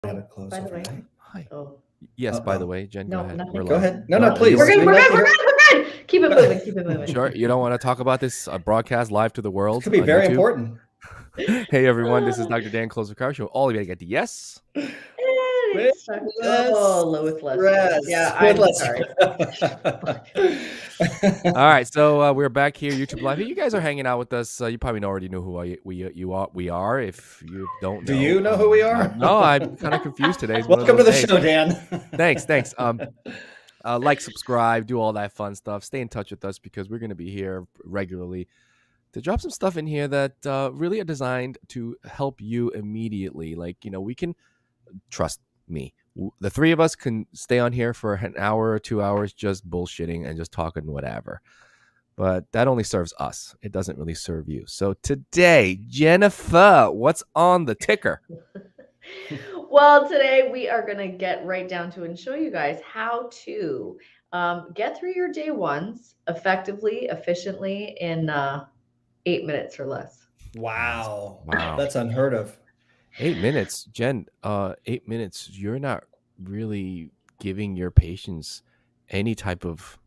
Had it close By the way. overnight. Hi. Oh, Yes, by the Uh-oh. way, Jen, go no, ahead. nothing. We're Go live. ahead. No, please. we're good. We'd We're like good. to We're hear- good. We're good. Keep it moving. Keep it moving. Sure, you don't want to talk about this broadcast live to the world. Could be on very YouTube? important. Hey everyone, this is Dr. Dan Closer Show. All of you get the yes. It's with less. Yeah, I'm sorry. All right, so we're back here, YouTube Live. You guys are hanging out with us. You probably already know who we are. If you don't know, Do you know who we are? No, I'm kind of confused today. It's one of Welcome to the those days. show, Dan. Thanks. Like, subscribe, do all that fun stuff. Stay in touch with us because we're going to be here regularly to drop some stuff in here that really are designed to help you immediately. Like, we can, trust me, the three of us can stay on here for an hour or 2 hours just bullshitting and just talking whatever. But that only serves us. It doesn't really serve you. So today, Jennifer, what's on the ticker? Well, today we are going to get right down to and show you guys how to get through your day ones effectively, efficiently in 8 minutes or less. Wow. That's unheard of. 8 minutes, Jen. 8 minutes. You're not really giving your patients any type of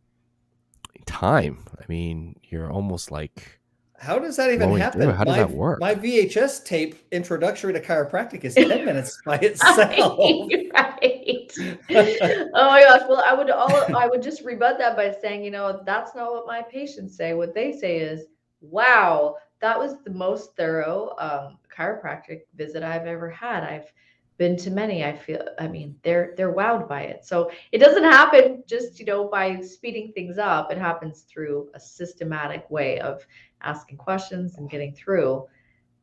time. I mean, you're almost like. How does that even happen? How does that work? My VHS tape introductory to chiropractic is 10 minutes by itself. Right. Oh my gosh. Well, I would just rebut that by saying, that's not what my patients say. What they say is, wow, that was the most thorough chiropractic visit I've ever had. I've been to many. They're wowed by it. So it doesn't happen just, by speeding things up. It happens through a systematic way of asking questions and getting through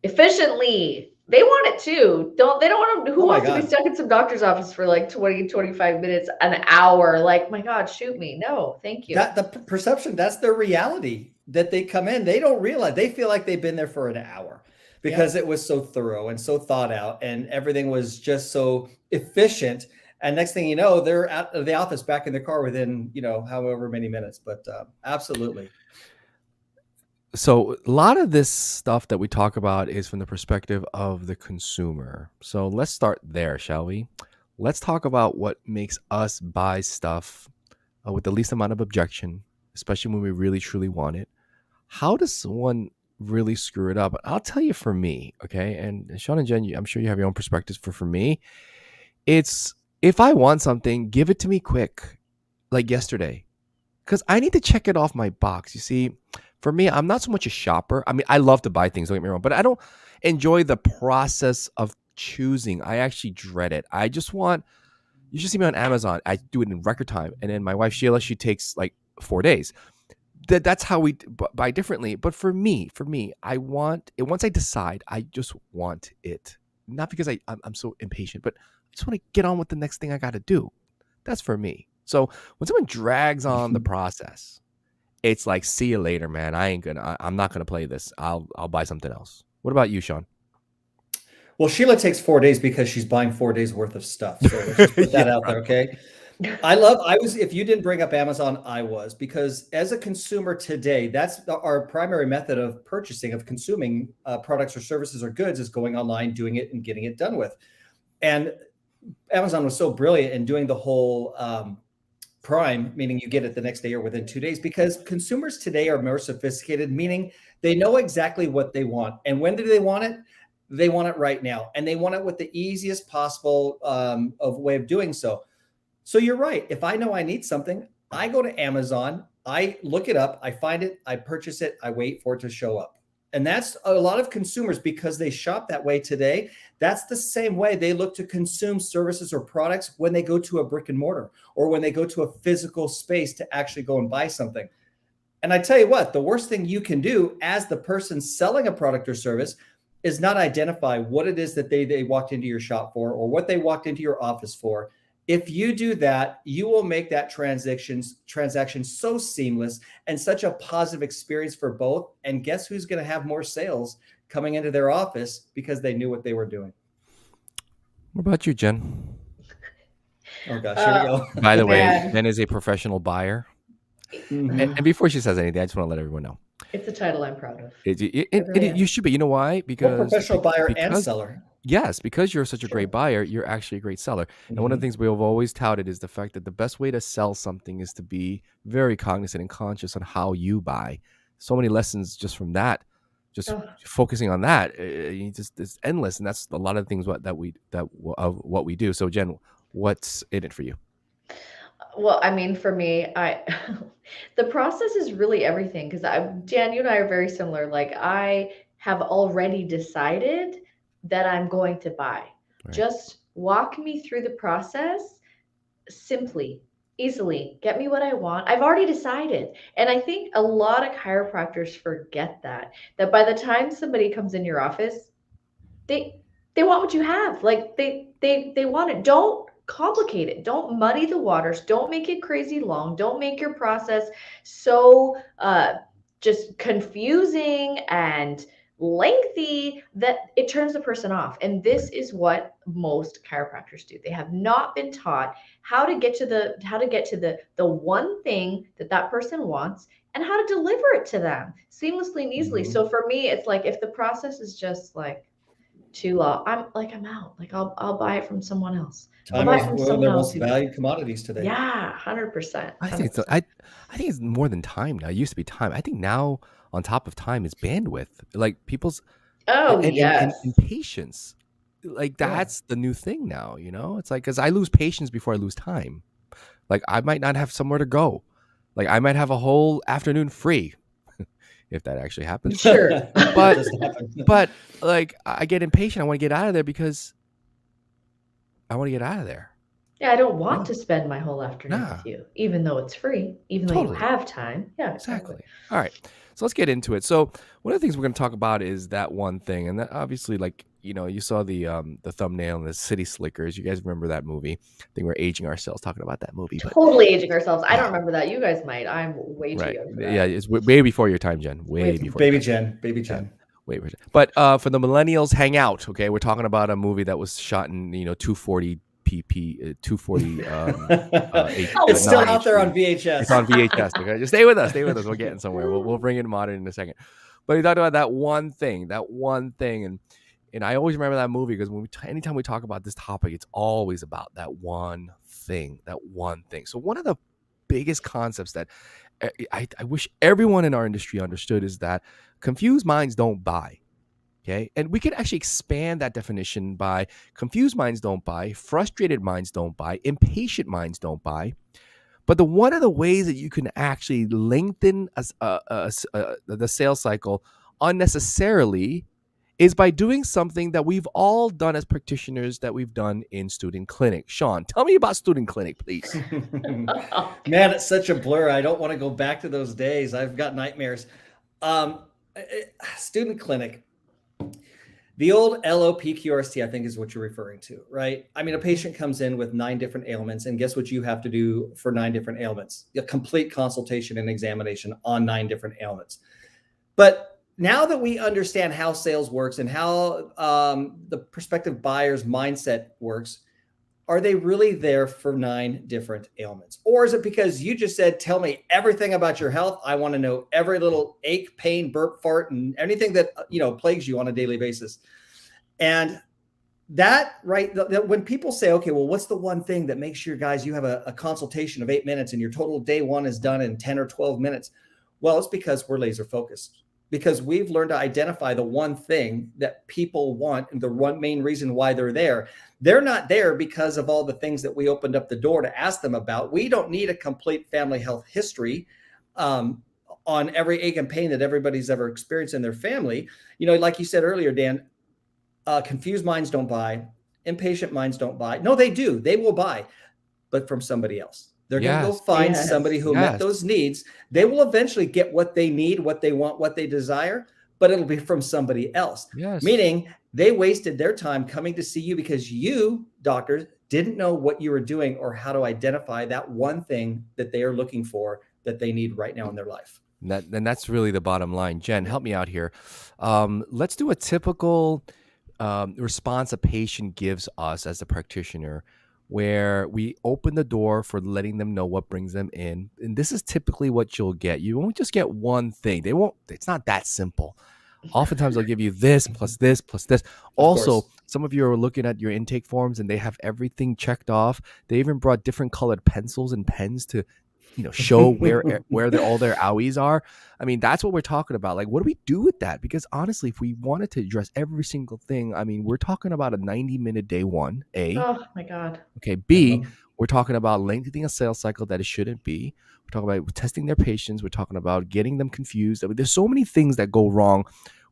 efficiently. They want it too. They don't want to, who wants to be stuck in some doctor's office for like 20, 25 minutes, an hour? Like, my God, shoot me. No, thank you. The perception, that's their reality, that they come in, they don't realize, they feel like they've been there for an hour because it was so thorough and so thought out and everything was just so efficient. And next thing you know, they're out of the office back in their car within, however many minutes, but absolutely. So a lot of this stuff that we talk about is from the perspective of the consumer. So let's start there, shall we? Let's talk about what makes us buy stuff with the least amount of objection, especially when we really, truly want it. How does someone really screw it up? I'll tell you for me, okay? And Sean and Jen, I'm sure you have your own perspectives. For me, it's if I want something, give it to me quick, like yesterday, because I need to check it off my box. You see, for me, I'm not so much a shopper. I mean, I love to buy things, don't get me wrong, but I don't enjoy the process of choosing. I actually dread it. I just want, you should see me on Amazon. I do it in record time. And then my wife, Sheila, she takes like 4 days. That's how we buy differently. But for me, I want it. Once I decide, I just want it. Not because I'm so impatient, but I just want to get on with the next thing I got to do. That's for me. So when someone drags on the process, it's like, see you later, man. I'm not gonna play this. I'll buy something else. What about you, Sean? Well, Sheila takes 4 days because she's buying 4 days worth of stuff. So let's just put that out there, okay? If you didn't bring up Amazon, I was, because as a consumer today, that's our primary method of purchasing, of consuming products or services or goods, is going online, doing it and getting it done with. And Amazon was so brilliant in doing the whole Prime, meaning you get it the next day or within 2 days, because consumers today are more sophisticated, meaning they know exactly what they want. And when do they want it? They want it right now. And they want it with the easiest possible way of doing so. So you're right. If I know I need something, I go to Amazon, I look it up, I find it, I purchase it, I wait for it to show up. And that's a lot of consumers, because they shop that way today. That's the same way they look to consume services or products when they go to a brick and mortar or when they go to a physical space to actually go and buy something. And I tell you what, the worst thing you can do as the person selling a product or service is not identify what it is that they walked into your shop for or what they walked into your office for. If you do that, you will make that transaction so seamless and such a positive experience for both. And guess who's going to have more sales coming into their office because they knew what they were doing? What about you, Jen? Oh gosh, here we go. By the way, Jen is a professional buyer. Mm-hmm. And before she says anything, I just want to let everyone know. It's a title I'm proud of. You should be. You know why? Because professional buyer and seller. yes, because you're such a Sure. great buyer, you're actually a great seller. And one of the Mhm. things we have always touted is the fact that the best way to sell something is to be very cognizant and conscious on how you buy. So many lessons just from that, just Oh, focusing on that, it's endless, and that's a lot of the things of what we do. So, Jen, what's in it for you? well, I mean, for me, I the process is really everything because Jan, you and I are very similar. Like I have already decided that I'm going to buy. Right. Just walk me through the process simply, easily, get me what I want. I've already decided. And I think a lot of chiropractors forget that by the time somebody comes in your office, they they want what you have. Like they want it. Don't complicate it. Don't muddy the waters. Don't make it crazy long. Don't make your process so just confusing and lengthy that it turns the person off. And this is what most chiropractors do. They have not been taught how to get to the one thing that that person wants and how to deliver it to them seamlessly and easily. Mhm. So for me, it's like if the process is just like too long, I'm out. Like I'll buy it from someone else. I'll Time buy is it from one of someone their else most who, valued commodities today. yeah, 100%, I think 100%. I think it's more than time now. It used to be time. I think now on top of time is bandwidth. Like people's Oh and yes. patience. Like Yeah. that's the new thing now, you know? It's like cuz I lose patience before I lose time. Like I might not have somewhere to go. Like I might have a whole afternoon free if that actually happens. Sure. It But doesn't happen. but like I get impatient. I want to get out of there because I want to get out of there. Yeah, I don't want Yeah. to spend my whole afternoon Nah, with you, even though it's free, even though you totally. have time. Yeah, exactly. Exactly. All right. So let's get into it. So one of the things we're going to talk about is that one thing, and that obviously, like you saw the thumbnail and the City Slickers. You guys remember that movie? I think we're aging ourselves talking about that movie, but Totally aging ourselves. I don't yeah, remember that. You guys might. I'm way too right. young for Yeah, that. it's way before your time, Jen. Way Way before before your Baby time. Jen, baby Yeah. Jen. Way before. But for the millennials, hang out. Okay, we're talking about a movie that was shot in 240 pp 240 Oh, It's still non out there on HD. It's VHS. on VHS. Okay, just stay with us. Stay with us. We're getting somewhere. We'll bring it modern in a second. But he talked about that one thing, and I always remember that movie because anytime we talk about this topic, it's always about that one thing, So one of the biggest concepts that I wish everyone in our industry understood is that confused minds don't buy. Okay. And we can actually expand that definition by confused minds don't buy, frustrated minds don't buy, impatient minds don't buy. But one of the ways that you can actually lengthen the sales cycle unnecessarily is by doing something that we've all done as practitioners that we've done in student clinic. Sean, tell me about student clinic, please. Man, it's such a blur. I don't want to go back to those days. I've got nightmares. Um, Student clinic. The old LOPQRST, I think, is what you're referring to, right? I mean, a patient comes in with 9 different ailments, and guess what you have to do for 9 different ailments? A complete consultation and examination on 9 different ailments. But now that we understand how sales works and how the prospective buyer's mindset works, are they really there for 9 different ailments? Or is it because you just said, tell me everything about your health? I want to know every little ache, pain, burp, fart, and anything that, plagues you on a daily basis. And that, right, that when people say, okay, well, what's the one thing that makes sure, guys, you have a consultation of 8 minutes and your total day one is done in 10 or 12 minutes? Well, it's because we're laser focused, because we've learned to identify the one thing that people want and the one main reason why they're there. They're not there because of all the things that we opened up the door to ask them about. We don't need a complete family health history on every ache and pain that everybody's ever experienced in their family. Like you said earlier, Dan, confused minds don't buy, impatient minds don't buy. No, they do. They will buy, but from somebody else. They're going to go Yes. find Yes. somebody who met Yes. those needs. They will eventually get what they need, what they want, what they desire, but it'll be from somebody else. Yes. Meaning they wasted their time coming to see you because you, doctors, didn't know what you were doing or how to identify that one thing that they are looking for that they need right now in their life. And that's really the bottom line. Jen, help me out here. Let's do a typical response a patient gives us as a practitioner, where we open the door for letting them know what brings them in. And this is typically what you'll get. You won't just get one thing. It's not that simple. Oftentimes they'll give you this plus this plus this. Also, course. some of you are looking at your intake forms and they have everything checked off. They even brought different colored pencils and pens to, show where all their owies are. I mean, that's what we're talking about. Like, what do we do with that? Because honestly, if we wanted to address every single thing, I mean, we're talking about a 90-minute day one, A. Oh my God. Okay, B, Mhm. we're talking about lengthening a sales cycle that it shouldn't be. We're talking about testing their patience. We're talking about getting them confused. I mean, there's so many things that go wrong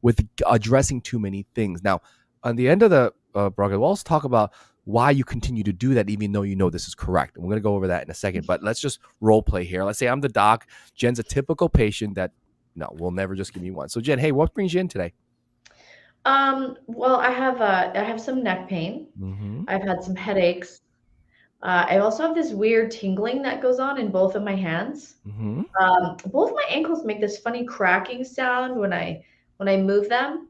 with addressing too many things. Now, on the end of the broadcast, we'll also talk about why you continue to do that even though you know this is correct. And we're going to go over that in a second, but let's just role play here. Let's say I'm the doc. Jen's a typical patient that, no, will never just give me one. So Jen, hey, what brings you in today? Well, I have some neck pain. Mm-hmm. I've had some headaches. I also have this weird tingling that goes on in both of my hands. Mm-hmm. Both my ankles make this funny cracking sound when I move them.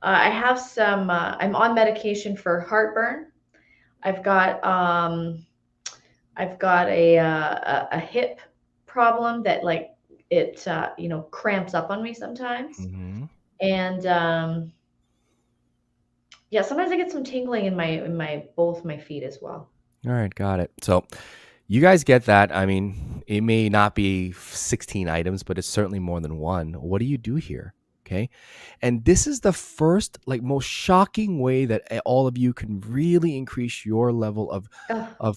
I have some. I'm on medication for heartburn. I've got a hip problem that like it cramps up on me sometimes, Mm-hmm. and yeah, sometimes I get some tingling in my both my feet as well. All right, got it. So you guys get that. I mean, it may not be 16 items, but it's certainly more than one. What do you do here? Okay. And this is the first, like, most shocking way that all of you can really increase your level of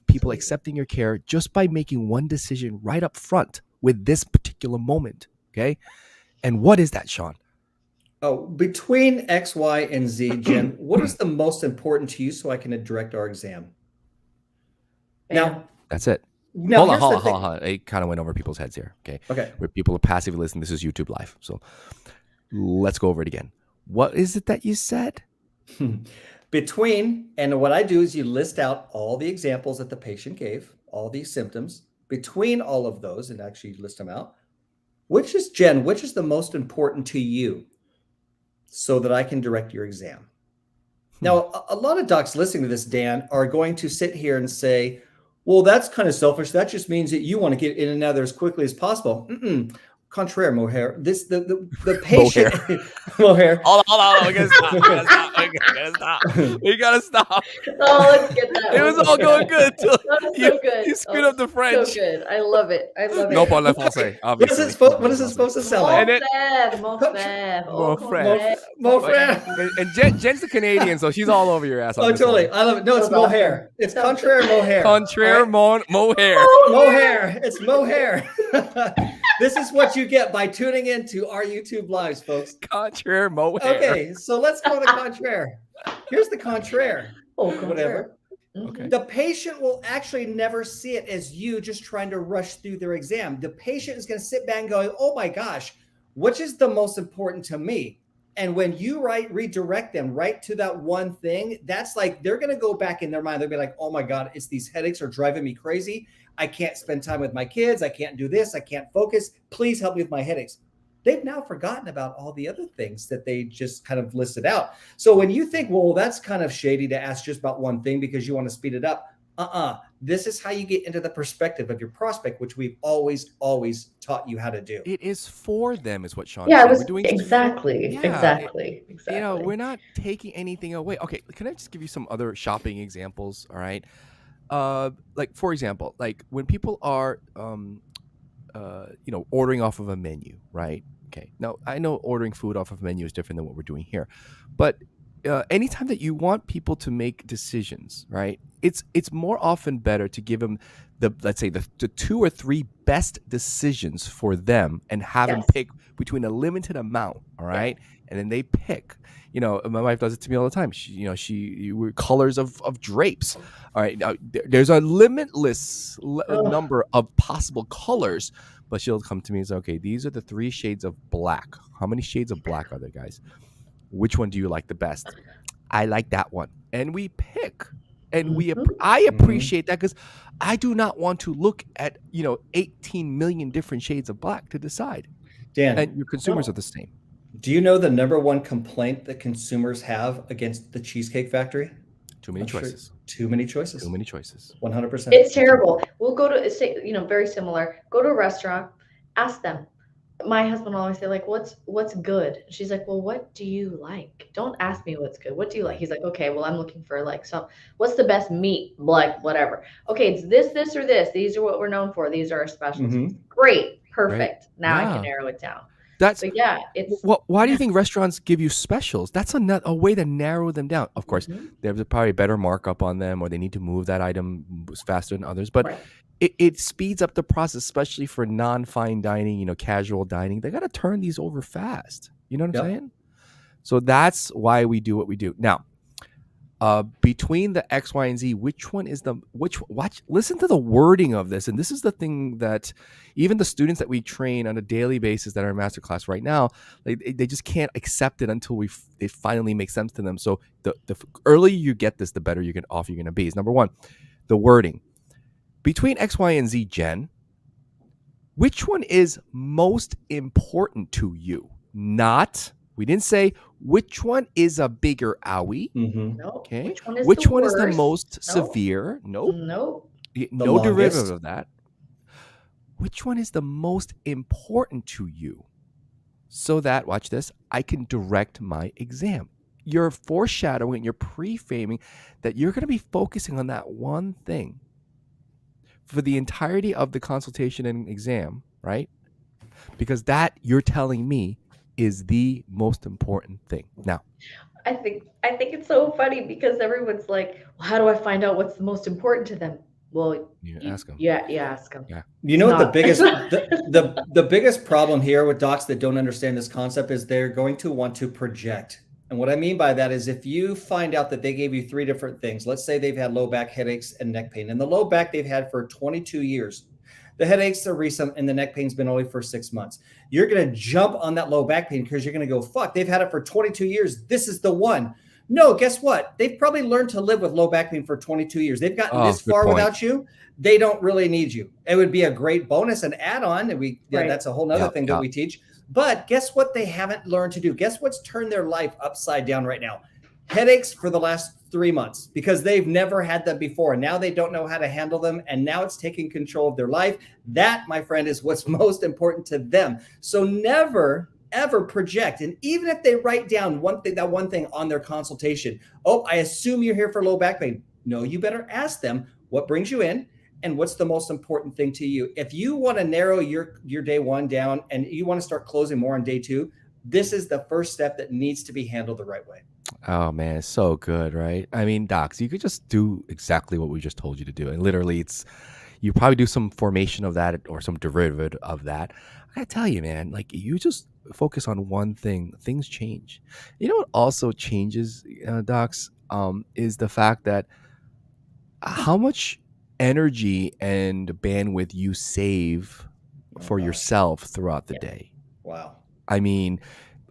people Sweet. accepting your care just by making one decision right up front with this particular moment. Okay. And what is that, Sean? Oh, between X, Y, and Z, Jen, what is the most important to you so I can direct our exam? Now, That's it. now Hold here's the thing. on. It kind of went over people's heads here. Okay. Okay. Where people are passively listening. This is YouTube Live. So let's go over it again. What is it that you said? Between, and what I do is you list out all the examples that the patient gave, all these symptoms. Between all of those, and actually list them out, which is the most important to you so that I can direct your exam? Now, a lot of docs listening to this, Dan, are going to sit here and say, well, that's kind of selfish. That just means that you want to get in and out of there as quickly as possible. Contraire, Mohair. The patient Mohair. Hold on. We gotta stop. We gotta stop. Oh, let's get that. It was all going good till That's you, so good. you screwed up the French. So good. I love it. No parle français, obviously. What is it supposed to sound And like? it- Mon frère. Mon frère. Mon frère. And Jen's the Canadian, so she's all over your ass. on Oh, this totally. one. I love it. No, it's That's awesome. Mohair. It's contraire Mohair. Contraire All right? mohair. Mohair. It's Mohair. This is what you get by tuning into our YouTube lives, folks. Contraire mohair. Okay, so let's go to the contraire. Here's the contraire. Oh, Whatever. Okay. The patient will actually never see it as you just trying to rush through their exam. The patient is going to sit back and go, oh my gosh, which is the most important to me? And when you redirect them right to that one thing, that's like, they're going to go back in their mind. They'll be like, oh my God, it's these headaches are driving me crazy. I can't spend time with my kids. I can't do this. I can't focus. Please help me with my headaches. They've now forgotten about all the other things that they just kind of listed out. So when you think, well, that's kind of shady to ask just about one thing because you want to speed it up. This is how you get into the perspective of your prospect, which we've always taught you how to do. It is for them, is what Sean Yeah, said. it was We're doing this exactly. we're not taking anything away. Okay, can I just give you some other shopping examples? All right. Like, for example, like when people are ordering off of a menu, right? Okay. Now, I know ordering food off of a menu is different than what we're doing here, but anytime that you want people to make decisions, right? It's more often better to give them let's say the 2 or 3 best decisions for them and have them pick between a limited amount, all right? And then they pick. My wife does it to me all the time. She colors of drapes. All right, now there's a limitless number of possible colors, but she'll come to me and say, "Okay, these are the 3 shades of black. How many shades of black are there, guys? Which one do you like the best?" I like that one, and we pick. And I appreciate that because I do not want to look at 18 million different shades of black to decide. Dan, and your consumers are the same. Do you know the number one complaint that consumers have against the Cheesecake Factory? Too many choices. Too many choices. Too many choices. 100%. It's terrible. We'll go to very similar. Go to a restaurant, ask them, my husband will always say, like, what's good? She's like, well, what do you like? Don't ask me what's good. What do you like? He's like, okay, well, I'm looking for like some, what's the best meat? Like, whatever. Okay, it's this, or this. These are what we're known for. These are our specialties. Mhm. Great. Right? Perfect. Now I can Yeah. narrow it down. That's But yeah, it's why do you think restaurants give you specials? That's a way to narrow them down. Of course, Mhm. there's probably a better markup on them, or they need to move that item faster than others. But Right. it speeds up the process, especially for non-fine dining, casual dining. They got to turn these over fast. You know what I'm Yep. saying? So that's why we do what we do. Now, between the X, Y, and Z, which one is listen to the wording of this. And this is the thing that even the students that we train on a daily basis that are in masterclass right now, they just can't accept it until it finally makes sense to them. So the earlier you get this, the better you're going to be. Is number one, the wording. Between X, Y, and Z, Jen, which one is most important to you? We didn't say which one is a bigger owie. Mhm. No. Okay. Which one is Which the one is the worst? most No. severe? Nope. No. No derivative longest. of that. Which one is the most important to you? So that, watch this, I can direct my exam. You're foreshadowing, you're pre-framing that you're going to be focusing on that one thing for the entirety of the consultation and exam, right? Because that, you're telling me, is the most important thing. Now, I think it's so funny because everyone's like, well, how do I find out what's the most important to them? Well, you ask them. Yeah, you ask them. Yeah. You know It's what the not. biggest the biggest problem here with docs that don't understand this concept is they're going to want to project. And what I mean by that is if you find out that they gave you 3 different things, let's say they've had low back headaches and neck pain, and the low back they've had for 22 years. The headaches are recent and the neck pain's been only for 6 months. You're going to jump on that low back pain because you're going to go, fuck, they've had it for 22 years. This is the one. No, guess what? They've probably learned to live with low back pain for 22 years. They've gotten this good far point. without you. They don't really need you. It would be a great bonus and add-on. And Right. that's a whole nother thing that we teach. But guess what they haven't learned to do? Guess what's turned their life upside down right now? Headaches for the last 3 months because they've never had them before. And now they don't know how to handle them. And now it's taking control of their life. That, my friend, is what's most important to them. So never, ever project. And even if they write down one thing on their consultation, oh, I assume you're here for low back pain. No, you better ask them what brings you in and what's the most important thing to you. If you want to narrow your day one down and you want to start closing more on day two, this is the first step that needs to be handled the right way. Oh man, it's so good, right? I mean, docs, you could just do exactly what we just told you to do. And literally you probably do some formation of that or some derivative of that. I gotta tell you, man, like you just focus on one thing, things change. You know what also changes, docs, is the fact that how much energy and bandwidth you save for yourself throughout the day. Wow. I mean,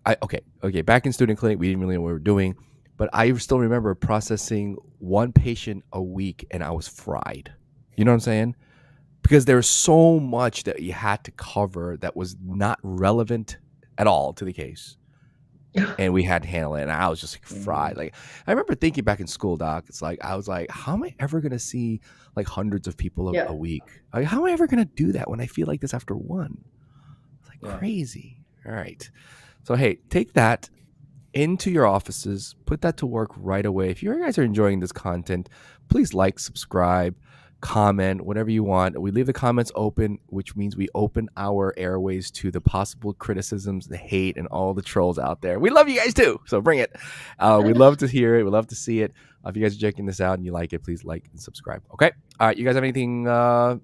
okay. Back in student clinic, we didn't really know what we were doing, but I still remember processing one patient a week, and I was fried. You know what I'm saying? Because there's so much that you had to cover that was not relevant at all to the case, and we had to handle it. And I was just like fried. Like I remember thinking back in school, doc. It's like I was like, how am I ever gonna see like hundreds of people a week? Like, how am I ever gonna do that when I feel like this after one? It's like crazy. All right. So, hey, take that into your offices, put that to work right away. If you guys are enjoying this content, please like, subscribe, comment, whatever you want. We leave the comments open, which means we open our airways to the possible criticisms, the hate, and all the trolls out there. We love you guys too. So bring it. We love to hear it. We love to see it. If you guys are checking this out and you like it, please like and subscribe. Okay. All right. You guys have anything to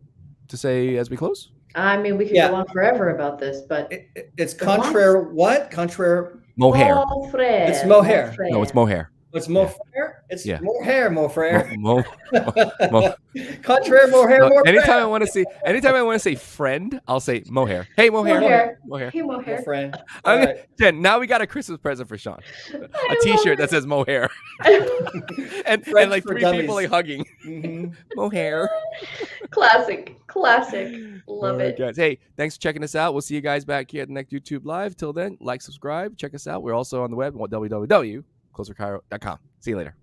say as we close? I mean, we could go on forever about this, but it's contraire. What? Contraire. Mohair. It's mohair. No, it's mohair. It's mohair. It's mohair. Mohair. Contraire mohair. No, anytime I want to say friend, I'll say mohair. Hey mohair. Mohair. Hey mohair. Friend. Jen, now we got a Christmas present for Sean. A T-shirt that says mohair. and like 3 people like hugging. Mohair. Classic. Love it. Guys. Hey, thanks for checking us out. We'll see you guys back here at the next YouTube Live. Till then, like, subscribe, check us out. We're also on the web at www.closerchiro.com. See you later.